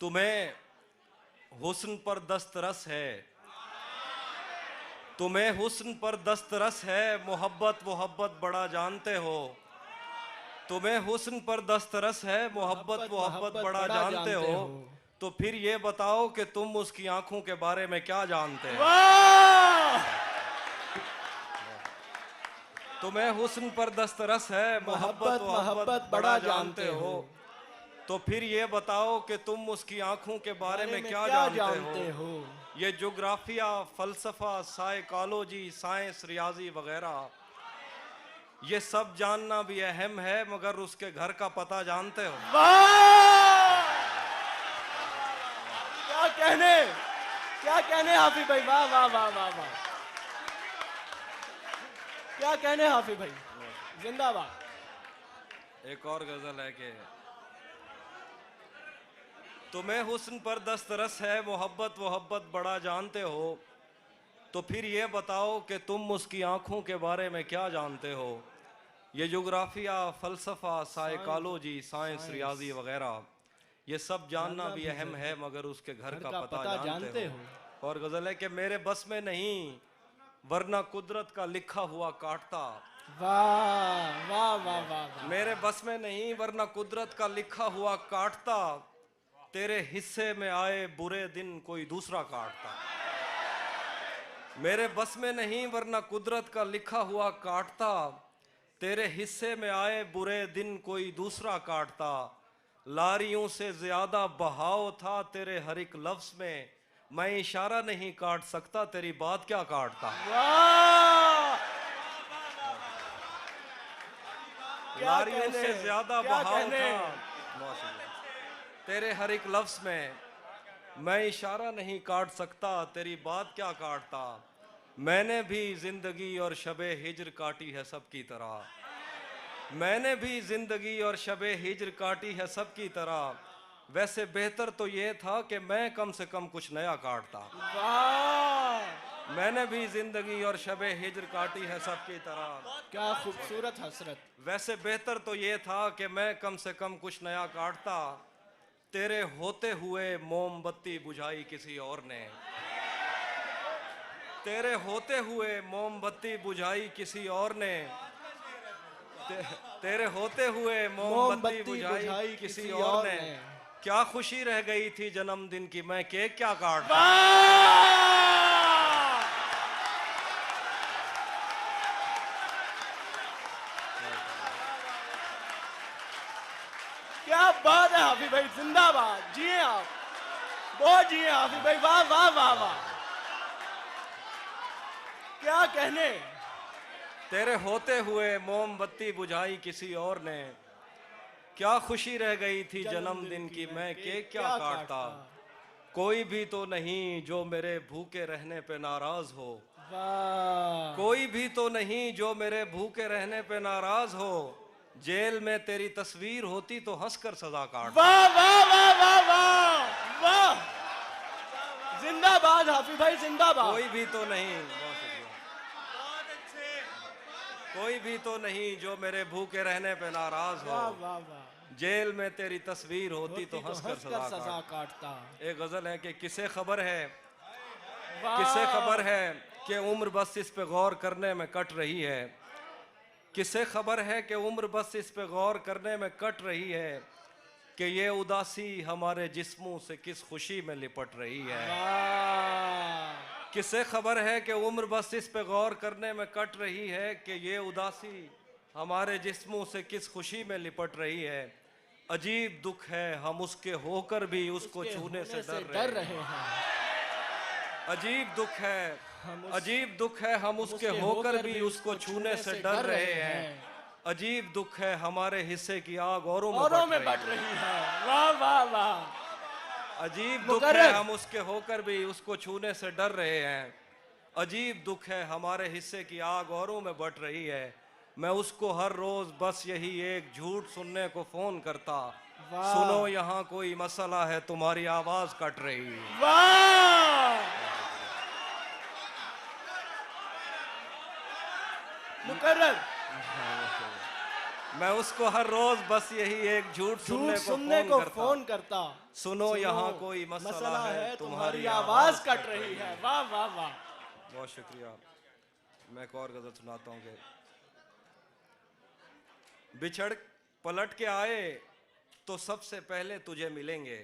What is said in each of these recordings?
तुम्हें हुस्न पर दस्तरस है, तुम्हें हुस्न पर दस्तरस है, मोहब्बत मोहब्बत बड़ा जानते हो। तुम्हें हुस्न पर दस्तरस है, मोहब्बत मोहब्बत बड़ा जानते हो। तो फिर ये बताओ कि तुम उसकी आंखों के बारे में क्या जानते हो। तुम्हें हुस्न पर दस्तरस है, मोहब्बत मोहब्बत बड़ा जानते हो। तो फिर ये बताओ कि तुम उसकी आंखों के बारे में क्या जानते हो। ये ज्योग्राफिया, फलसफा, साइकोलॉजी, साइंस, रियाजी वगैरह, ये सब जानना भी अहम है, मगर उसके घर का पता जानते हो। क्या कहने हाफिज भाई, वाह वाह वाह वाह वाह, क्या कहने हाफिज भाई, जिंदाबाद। एक और गजल है कि तुम्हें हुस्न पर दस्तरस है, मोहब्बत मोहब्बत बड़ा जानते हो। तो फिर ये बताओ कि तुम उसकी आंखों के बारे में क्या जानते हो। ये ज्योग्राफिया, फलसफा, साइकोलॉजी, साइंस, रियाजी वगैरह, ये सब जानना भी अहम है, मगर उसके घर का पता जानते हो। और गजल है कि मेरे बस में नहीं, वरना कुदरत का लिखा हुआ काटता। वाह वाह वाह वाह, मेरे बस में नहीं, वरना कुदरत का लिखा हुआ काटता। तेरे हिस्से में आए बुरे दिन कोई दूसरा काटता। मेरे बस में नहीं, वरना कुदरत का लिखा हुआ काटता। तेरे हिस्से में आए बुरे दिन कोई दूसरा काटता। लारियों से ज्यादा बहाव था तेरे हर एक लफ्ज में, मैं इशारा नहीं काट सकता, तेरी बात क्या काटता। लारियों से ज्यादा बहाव था तेरे हर एक लफ्ज में, मैं इशारा नहीं काट सकता, तेरी बात क्या काटता। मैंने भी जिंदगी और शबे हिज्र काटी है सबकी तरह। मैंने भी जिंदगी और शबे हिज्र काटी है सबकी तरह। वैसे बेहतर तो ये था कि मैं कम से कम कुछ नया काटता। मैंने भी जिंदगी और शबे हिज्र काटी है सबकी तरह। क्या खूबसूरत हसरत। वैसे बेहतर तो ये था कि मैं कम से कम कुछ नया काटता। तेरे होते हुए मोमबत्ती बुझाई किसी और ने। तेरे होते हुए मोमबत्ती बुझाई किसी और ने। तेरे होते हुए मोमबत्ती बुझाई किसी और ने। क्या खुशी रह गई थी जन्मदिन की, मैं केक क्या काटता। क्या बात है हाफिज भाई, जिंदाबाद, जिए आप, बहुत जिए हाफिज भाई, वाह वाह वाह वाह, क्या कहने। तेरे होते हुए मोमबत्ती बुझाई किसी और ने। क्या खुशी रह गई थी जन्मदिन की, मैं केक क्या काटता। कोई भी तो नहीं जो मेरे भूखे रहने पे नाराज हो। कोई भी तो नहीं जो मेरे भूखे रहने पे नाराज हो। जेल में तेरी तस्वीर होती तो हंसकर सजा काटता। वाह वाह वाह वाह वाह वाह, जिंदाबाद हाफिज भाई, जिंदाबाद। कोई भी तो नहीं, कोई भी तो नहीं जो मेरे भूखे रहने पे नाराज हो। वाह वाह वाह, जेल में तेरी तस्वीर होती तो हंसकर सजा काटता। एक गजल है कि किसे खबर है, किसे खबर है कि उम्र बस इस पे गौर करने में कट रही है। किसे खबर है कि उम्र बस इस पे गौर करने में कट रही है, कि ये उदासी हमारे जिस्मों से किस खुशी में लिपट रही है। किसे खबर है कि उम्र बस इस पे गौर करने में कट रही है, कि ये उदासी हमारे जिस्मों से किस खुशी में लिपट रही है। अजीब दुख है हम उसके होकर भी उसको छूने से डर रहे हैं। अजीब दुख है, अजीब दुख है हम उसके होकर भी उसको छूने से डर रहे हैं। अजीब दुख है हमारे हिस्से की आग औरों में बट रही है। वाह वाह वाह, अजीब दुख है हम उसके होकर भी उसको छूने से डर रहे हैं। अजीब दुख है हमारे हिस्से की आग औरों में बट रही है। मैं उसको हर रोज बस यही एक झूठ सुनने को फोन करता। सुनो यहाँ कोई मसला है, तुम्हारी आवाज कट रही है। वाह, मुकर्रर, मैं उसको हर रोज बस यही एक झूठ झूठ सुनने सुनने को को फोन करता। फोन करता। सुनो यहाँ कोई मसला है, तुम्हारी आवाज कट रही है। वाह वाह वाह। बहुत शुक्रिया। मैं एक और गजल सुनाता हूँ कि बिछड़ पलट के आए तो सबसे पहले तुझे मिलेंगे,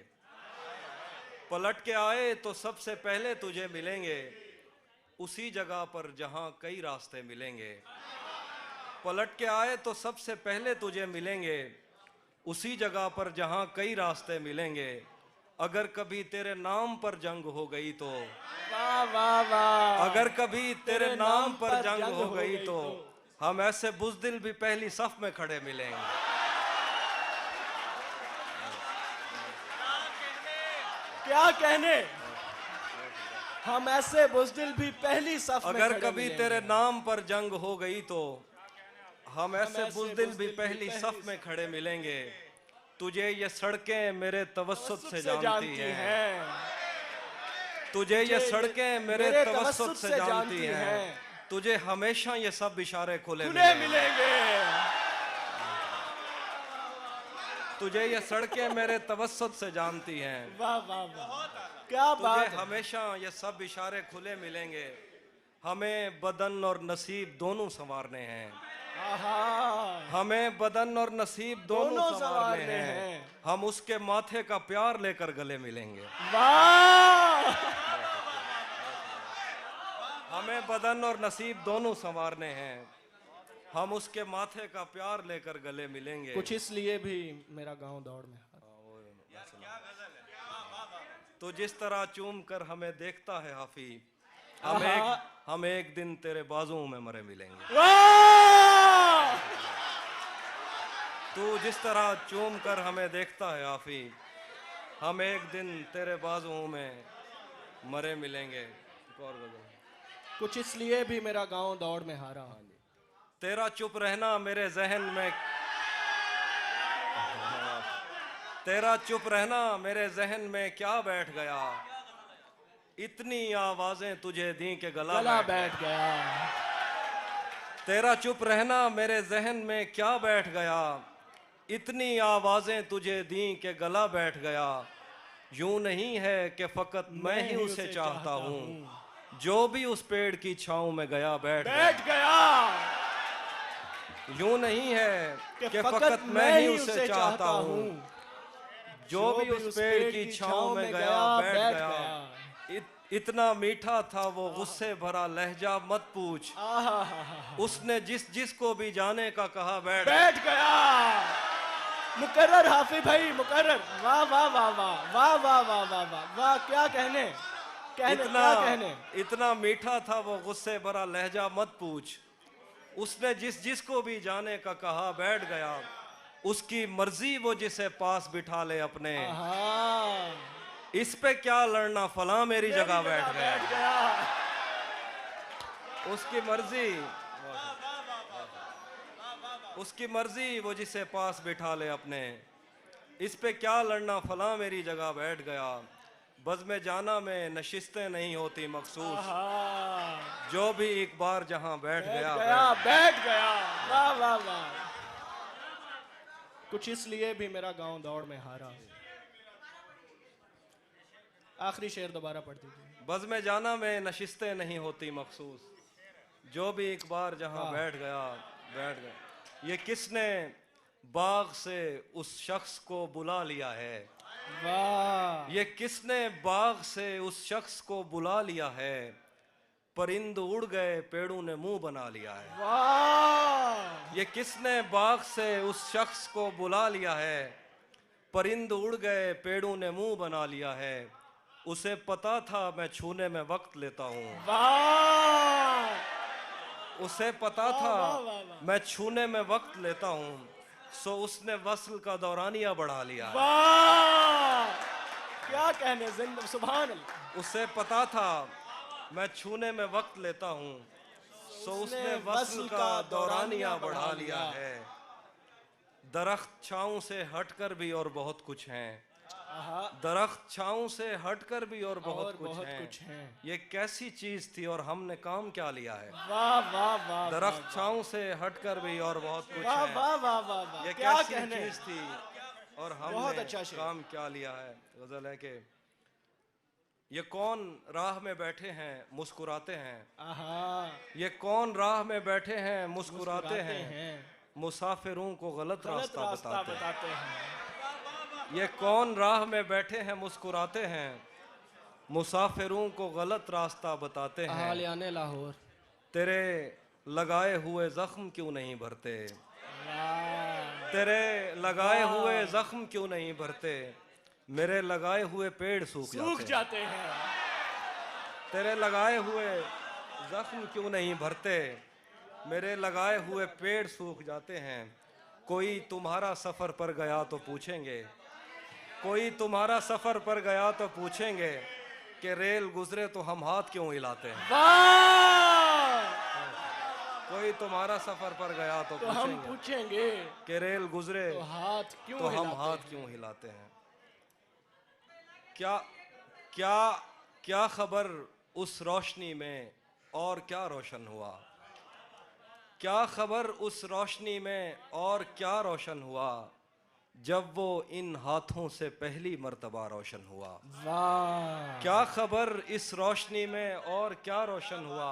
पलट के आए तो सबसे पहले तुझे मिलेंगे, उसी जगह पर जहां कई रास्ते मिलेंगे। पलट के आए तो सबसे पहले तुझे मिलेंगे, उसी जगह पर जहां कई रास्ते मिलेंगे। अगर कभी तेरे नाम पर जंग हो गई तो, वाह वाह वाह। अगर कभी तेरे नाम पर जंग हो गई तो हम ऐसे बुज़दिल भी पहली सफ में खड़े मिलेंगे। क्या कहने, हम ऐसे बुज़दिल भी पहली सफ में अगर खड़े कभी मिलेंगे। तेरे नाम पर जंग हो गई तो हम ऐसे बुज़दिल भी पहली सफ में खड़े मिलेंगे। तुझे ये सड़कें मेरे तवस्सुत से जानती हैं, तुझे ये सड़कें मेरे तवस्सुत से जानती हैं, तुझे हमेशा ये सब इशारे खुले मिलेंगे। तुझे ये सड़कें मेरे तवस्सुत से जानती हैं, वाह वाह वाह, क्या तुझे बात है। हमेशा ये सब इशारे खुले मिलेंगे। हमें बदन और नसीब दोनों संवारने हैं, आहा, हमें बदन और नसीब दोनों संवारने हैं। हम उसके माथे का प्यार लेकर गले मिलेंगे। वाह। हमें बदन और नसीब दोनों संवारने हैं, हम उसके माथे का प्यार लेकर गले मिलेंगे। कुछ इसलिए भी मेरा गांव दौड़ में। तो जिस तरह चूम कर हमें देखता है हाफी, आहा। हम एक दिन तेरे बाजुओं में मरे मिलेंगे। वाह। तू जिस तरह चूम कर हमें देखता है हाफी, हम एक दिन तेरे बाजुओं में मरे मिलेंगे। और कुछ इसलिए भी मेरा गांव दौड़ में हारा। तेरा चुप रहना मेरे जहन में, तेरा चुप रहना मेरे जहन में क्या बैठ गया, इतनी आवाजें तुझे दी के गला बैठ गया। तेरा चुप रहना मेरे जहन में क्या बैठ गया, इतनी आवाजें तुझे दी के गला बैठ गया। यूं नहीं है कि फकत मैं ही उसे चाहता हूँ, जो भी उस पेड़ की छांव में गया बैठ गया। यूं नहीं है कि फकत मैं ही उसे चाहता हूँ, जो भी उस पेड़ की छांव में गया बैठ गया। इतना मीठा था वो गुस्से भरा लहजा मत पूछ, उसने जिस जिस को भी जाने का कहा बैठ गया। मुकर्रर हाफी भाई, मुकर्रर। वाह वाह वाह वाह वाह वाह वाह वाह वाह वाह। क्या कहने, इतना मीठा था वो गुस्से भरा लहजा मत पूछ, उसने जिस जिस को भी जाने का कहा बैठ गया। उसकी मर्जी वो जिसे पास बिठा ले अपने, इस पे क्या लड़ना फला मेरी जगह बैठ गया। उसकी मर्जी वो जिसे पास बिठा ले अपने, इस पे क्या लड़ना फला मेरी जगह बैठ गया। बज़ में जाना में नशिस्तें नहीं होती मखसूस, जो भी एक बार जहां बैठ गया। वाह वाह वाह। कुछ इसलिए भी मेरा गांव दौड़ में हारा। आखिरी शेर दोबारा पढ़ दीजिए। बज़ में जाना में नशिस्तें नहीं होती मखसूस, जो भी एक बार जहां बैठ गया। ये किसने बाग से उस शख्स को बुला लिया है, वाह। ये किसने बाग से उस शख्स को बुला लिया है, परिंद उड़ गए पेड़ों ने मुंह बना लिया है। वाह। ये किसने बाग से उस शख्स को बुला लिया है, परिंद उड़ गए पेड़ों ने मुंह बना लिया है। उसे पता था मैं छूने में वक्त लेता हूँ, उसे पता था मैं छूने में वक्त लेता हूँ, सो उसने वस्ल का दौरानिया बढ़ा लिया। क्या कहने, सुभान अल्लाह। उसे पता था मैं छूने में वक्त लेता हूँ, सो उसने वस्ल का दौरानिया बढ़ा लिया है। दरख्त छाँव से हटकर भी और बहुत कुछ हैं, आहा, दरख्त छाँव से हटकर भी और बहुत बहुत कुछ है। ये कैसी चीज थी और हमने काम क्या लिया है। वाह वाह वाह, दरख्त छाँव से हटकर भी और बहुत कुछ वाह है। वाह वाह वाह वाह, ये क्या कैसी कहने। चीज थी और बहुत हमने अच्छा शेर। काम क्या लिया है। गजल है कि ये कौन राह में बैठे हैं मुस्कुराते हैं। आहा, ये कौन राह में बैठे हैं मुस्कुराते हैं। हैं, मुसाफिरों को गलत गलत रास्ता रास्ता बताते हैं। बताते हैं। ये कौन राह में बैठे हैं मुस्कुराते हैं। मुसाफिरों को गलत रास्ता बताते हैं। अहालियाने लाहौर। तेरे लगाए हुए जख्म क्यों नहीं भरते। वाह, तेरे लगाए हुए जख्म क्यों नहीं भरते। मेरे लगाए हुए पेड़ सूख जाते हैं। जाते हैं। तेरे लगाए हुए जख्म क्यों नहीं भरते। मेरे लगाए हुए पेड़ सूख जाते हैं। कोई तुम्हारा सफर पर गया तो पूछेंगे। कोई तुम्हारा सफर पर गया तो पूछेंगे कि रेल गुजरे तो हम हाथ क्यों हिलाते हैं। वाह, कोई तुम्हारा सफर पर गया तो तो हम पूछेंगे पूछेंगे कि रेल गुजरे तो हाथ क्यों तो हम हिलाते हाथ हैं? क्यों हिलाते हैं। क्या क्या क्या खबर उस रोशनी में और क्या रोशन हुआ। क्या खबर उस रोशनी में और क्या रोशन हुआ। जब वो इन हाथों से पहली मर्तबा रोशन हुआ। वाह, क्या खबर इस रोशनी में और क्या रोशन हुआ।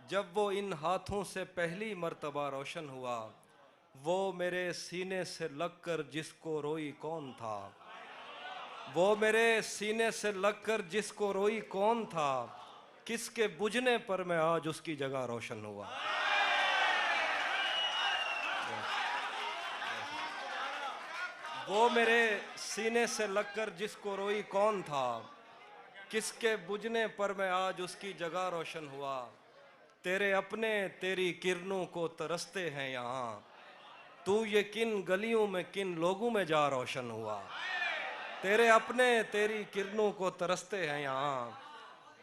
जब वो इन हाथों से पहली मर्तबा रोशन हुआ। वो मेरे सीने से लगकर जिसको रोई कौन था। वो मेरे सीने से लगकर जिसको रोई कौन था। किसके बुझने पर मैं आज उसकी जगह रोशन हुआ। वो मेरे सीने से लगकर जिसको रोई कौन था। किसके बुझने पर मैं आज उसकी जगह रोशन हुआ। तेरे अपने तेरी किरणों को तरसते हैं यहाँ। तू ये किन गलियों में किन लोगों में जा रोशन हुआ। तेरे अपने तेरी किरणों को तरसते हैं यहाँ।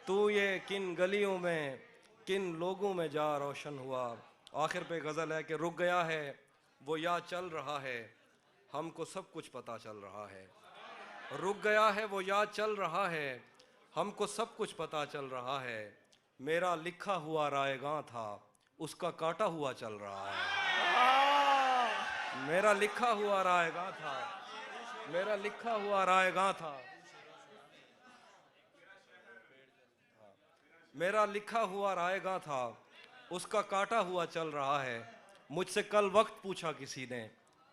तू ये किन गलियों में किन लोगों में जा रोशन हुआ। आखिर पे गज़ल है कि रुक गया है वो या चल रहा है। हमको सब कुछ पता चल रहा है। रुक गया है वो या चल रहा है। हमको सब कुछ पता चल रहा है। मेरा लिखा हुआ रायगां था उसका काटा हुआ चल रहा है। मेरा लिखा हुआ रायगां था। मेरा लिखा हुआ रायगां था। मेरा लिखा हुआ रायगां था उसका काटा हुआ चल रहा है। मुझसे कल वक्त पूछा किसी ने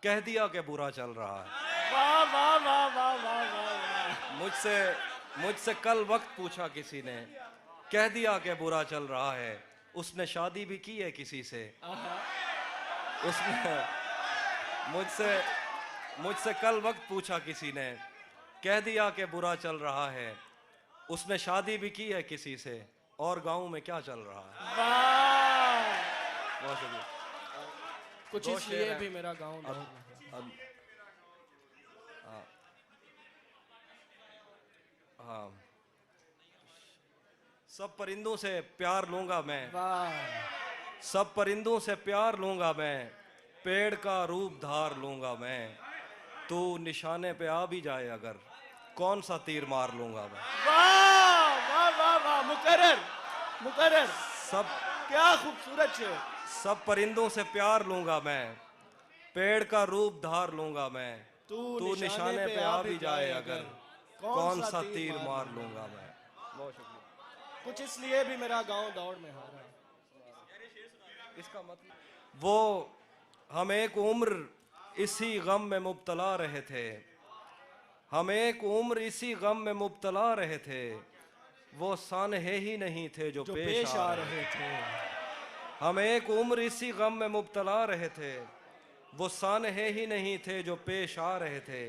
कह दिया कि बुरा चल रहा है। वाह वाह वाह वाह वाह वाह, मुझसे कल वक्त पूछा किसी ने कह दिया कि बुरा चल रहा है। उसने शादी भी की है किसी से। उसने मुझसे कल वक्त पूछा किसी ने कह दिया कि बुरा चल रहा है। उसने शादी भी की है किसी से और गांव में क्या चल रहा है। वाह, बहुत शुक्रिया। कुछ दो इसलिए शेर हैं। भी मेरा गाँव अब हाँ, सब परिंदों से प्यार लूंगा मैं। वाह, सब परिंदों से प्यार लूंगा मैं। पेड़ का रूप धार लूंगा मैं। तू निशाने पे आ भी जाए अगर कौन सा तीर मार लूंगा मैं। वाह वाह वाह वाह, मुकर्रर मुकर्रर, सब क्या खूबसूरत शेर। सब परिंदों से प्यार लूंगा मैं। पेड़ का रूप धार लूंगा मैं। तू निशाने पे आ भी जाए अगर कौन सा तीर मार लूंगा मैं। बहुत शुक्रिया। कुछ इसलिए भी मेरा गांव दौड़ में हारा। इसका मतलब वो हम एक उम्र इसी गम में मुब्तला रहे थे। हम एक उम्र इसी गम में मुब्तला रहे थे। वो सानहे ही नहीं थे जो पेश आ रहे थे। हम एक उम्र इसी गम में मुब्तला रहे थे। वो सानहे ही नहीं थे जो पेश आ रहे थे।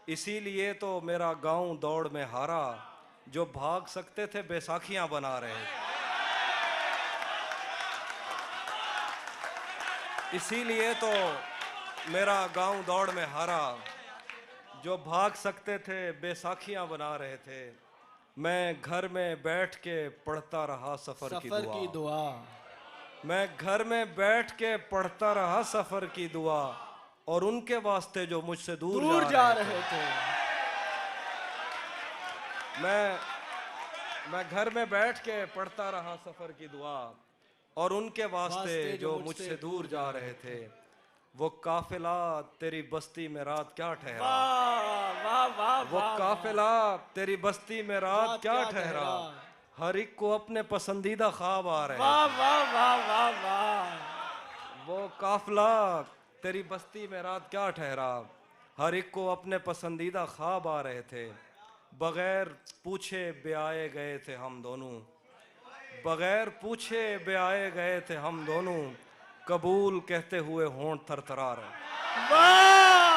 इसीलिए तो मेरा गांव दौड़ में हारा। जो भाग सकते थे बैसाखियां बना रहे थे। इसीलिए तो मेरा गांव दौड़ में हारा। जो भाग सकते थे बैसाखियां बना रहे थे। मैं घर में बैठ के पढ़ता रहा सफर की दुआ। मैं घर में बैठ के पढ़ता रहा सफर की दुआ। और उनके वास्ते जो मुझसे दूर जा रहे थे। मैं घर में बैठ के पढ़ता रहा सफर की दुआ, और उनके वास्ते जो मुझसे दूर जा रहे थे, वो काफिला तेरी बस्ती में रात क्या ठहरा। वाह वाह वाह वो वाह, काफिला तेरी बस्ती में रात रात क्या क्या ठहरा। ठहरा। हर एक को अपने पसंदीदा ख्वाब आ रहे वाह हैं। वाह वाह वाह वाह। वो काफिला तेरी बस्ती में रात क्या ठहरा। हर एक को अपने पसंदीदा ख्वाब आ रहे थे। बगैर पूछे ब्याए गए थे हम दोनों, बगैर पूछे ब्याए गए थे हम दोनों। कबूल कहते हुए होंठ थरथरा रहे। वाह